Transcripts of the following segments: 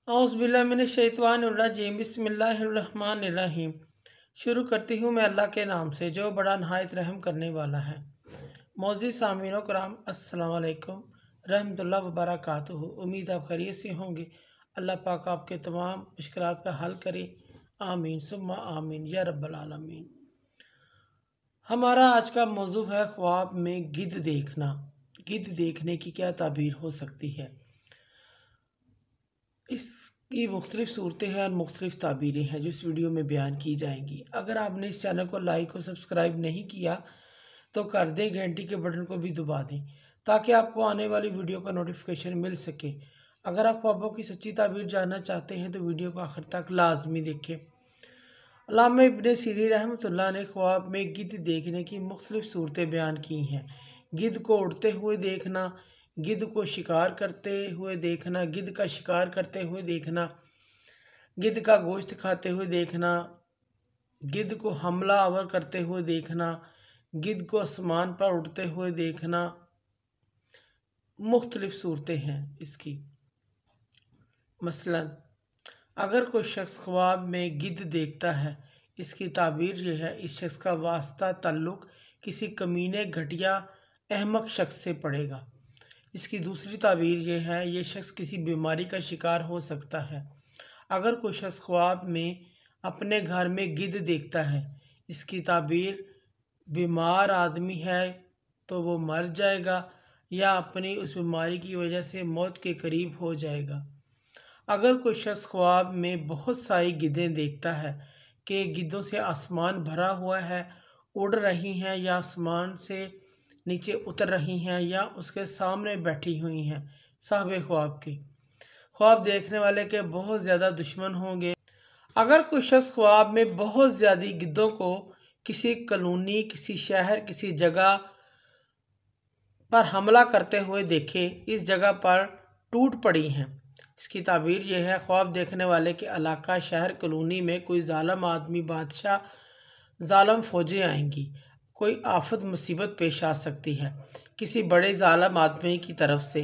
औज़ुबिल्लाहिमिनश्शैतानिर्रजीम बिस्मिल्लाहिर्रहमानिर्रहीम। शुरू करती हूँ मैं अल्लाह के नाम से जो बड़ा नहायत रहम करने वाला है। मौज़ूद सामीन कराम अस्सलाम वालेकुम रहमतुल्लाहि व बरकातुहू। उम्मीद आप खैरियत से होंगे। अल्लाह पाक आपके तमाम मुश्किलात का हल करे, आमीन सुम्मा आमीन या रब्बल आलमीन। हमारा आज का मौजू है ख्वाब में गिद्ध देखना। गिद्ध देखने की क्या ताबीर हो सकती है। इसकी मुख्तलिफ़ सूरतें हैं और मुख्तलिफ़ ताबीरें हैं जो इस वीडियो में बयान की जाएंगी। अगर आपने इस चैनल को लाइक और सब्सक्राइब नहीं किया तो कर दें, घंटी के बटन को भी दबा दें ताकि आपको आने वाली वीडियो का नोटिफिकेशन मिल सके। अगर आप ख्वाबों की सच्ची ताबीर जानना चाहते हैं तो वीडियो को आखिर तक लाजमी देखें। अल्लामा इब्न सीरी रहमतुल्लाह ने ख्वाब में गिद्ध देखने की मुख्तलिफ़ सूरतें बयान की हैं। गिद्ध को उड़ते हुए देखना, गिद्ध को शिकार करते हुए देखना, गिद्ध का शिकार करते हुए देखना, गिद्ध का गोश्त खाते हुए देखना, गिद्ध को हमला आवर करते हुए देखना, गिद्ध को आसमान पर उड़ते हुए देखना। मुख्तलिफ़ सूरतें हैं इसकी। मसलन अगर कोई शख्स ख्वाब में गिद्ध देखता है, इसकी ताबीर ये है इस शख्स का वास्ता ताल्लुक़ किसी कमीने घटिया अहमक शख्स से पड़ेगा। इसकी दूसरी ताबीर ये है ये शख्स किसी बीमारी का शिकार हो सकता है। अगर कोई शख्स ख्वाब में अपने घर में गिद्ध देखता है, इसकी ताबीर बीमार आदमी है तो वो मर जाएगा या अपनी उस बीमारी की वजह से मौत के करीब हो जाएगा। अगर कोई शख्स ख्वाब में बहुत सारी गिद्धें देखता है कि गिद्धों से आसमान भरा हुआ है, उड़ रही हैं या आसमान से नीचे उतर रही हैं या उसके सामने बैठी हुई हैं, साहिब ख्वाब की ख्वाब देखने वाले के बहुत ज़्यादा दुश्मन होंगे। अगर कोई शख्स ख्वाब में बहुत ज़्यादा गिद्धों को किसी कॉलोनी, किसी शहर, किसी जगह पर हमला करते हुए देखे, इस जगह पर टूट पड़ी हैं, इसकी ताबीर यह है ख्वाब देखने वाले के इलाका, शहर, कॉलोनी में कोई जालिम आदमी, बादशाह, जालिम फौजें आएंगी, कोई आफत मुसीबत पेश आ सकती है किसी बड़े जालिम आदमी की तरफ से।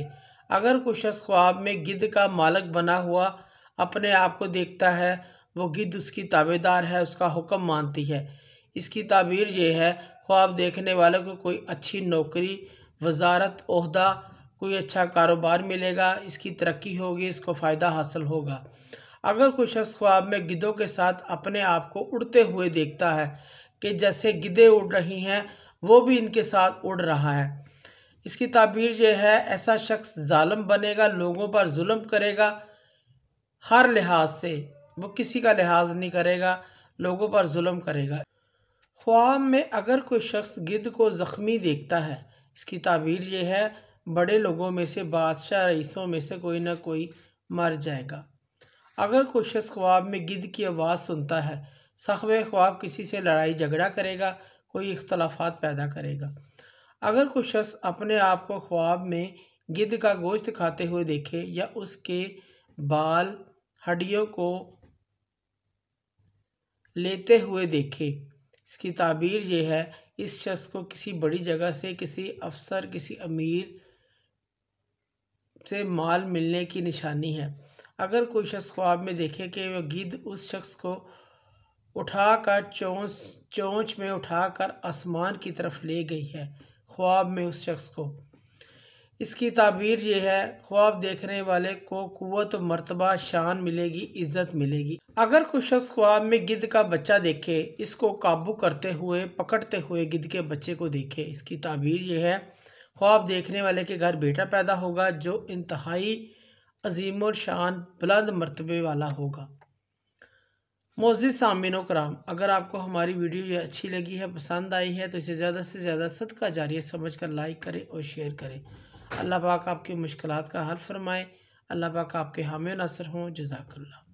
अगर कोई शख्स ख्वाब में गिद्ध का मालिक बना हुआ अपने आप को देखता है, वो गिद्ध उसकी ताबेदार है, उसका हुक्म मानती है, इसकी ताबीर यह है ख्वाब देखने वाले को कोई अच्छी नौकरी, वजारत, ओहदा, कोई अच्छा कारोबार मिलेगा, इसकी तरक्की होगी, इसको फ़ायदा हासिल होगा। अगर कोई शख्स ख्वाब में गिद्धों के साथ अपने आप को उड़ते हुए देखता है कि जैसे गिद्धें उड़ रही हैं वो भी इनके साथ उड़ रहा है, इसकी ताबीर यह है ऐसा शख्स जालिम बनेगा, लोगों पर जुल्म करेगा, हर लिहाज से वो किसी का लिहाज नहीं करेगा, लोगों पर जुल्म करेगा। ख्वाब में अगर कोई शख्स गिद्ध को ज़ख्मी देखता है, इसकी ताबीर यह है बड़े लोगों में से, बादशाह, रईसों में से कोई ना कोई मर जाएगा। अगर कोई शख्स ख्वाब में गिद्ध की आवाज़ सुनता है, साहिब ख्वाब किसी से लड़ाई झगड़ा करेगा, कोई इख्तलाफात पैदा करेगा। अगर कोई शख्स अपने आप को ख्वाब में गिद्ध का गोश्त खाते हुए देखे या उसके बाल, हड्डियों को लेते हुए देखे, इसकी ताबीर यह है इस शख्स को किसी बड़ी जगह से, किसी अफसर, किसी अमीर से माल मिलने की निशानी है। अगर कोई शख्स ख्वाब में देखे कि वह गिद्ध उस शख्स को उठाकर चोंच में उठाकर आसमान की तरफ ले गई है, ख्वाब में उस शख्स को, इसकी ताबीर यह है ख्वाब देखने वाले को कुव्वत, मर्तबा, शान मिलेगी, इज्जत मिलेगी। अगर कोई शख्स ख्वाब में गिद्ध का बच्चा देखे, इसको काबू करते हुए, पकड़ते हुए गिद्ध के बच्चे को देखे, इसकी ताबीर यह है ख्वाब देखने वाले के घर बेटा पैदा होगा जो इंतहाई अजीम और शान, बुलंद मर्तबे वाला होगा। मोअज़्ज़िज़ सामीन कराम, अगर आपको हमारी वीडियो ये अच्छी लगी है, पसंद आई है तो इसे ज़्यादा से ज़्यादा सदका जारिया समझकर लाइक करें और शेयर करें। अल्लाह पाक आपकी मुश्किलात का हल फरमाए। अल्लाह पाक आपके हामी नासर हों। जज़ाकल्लाह।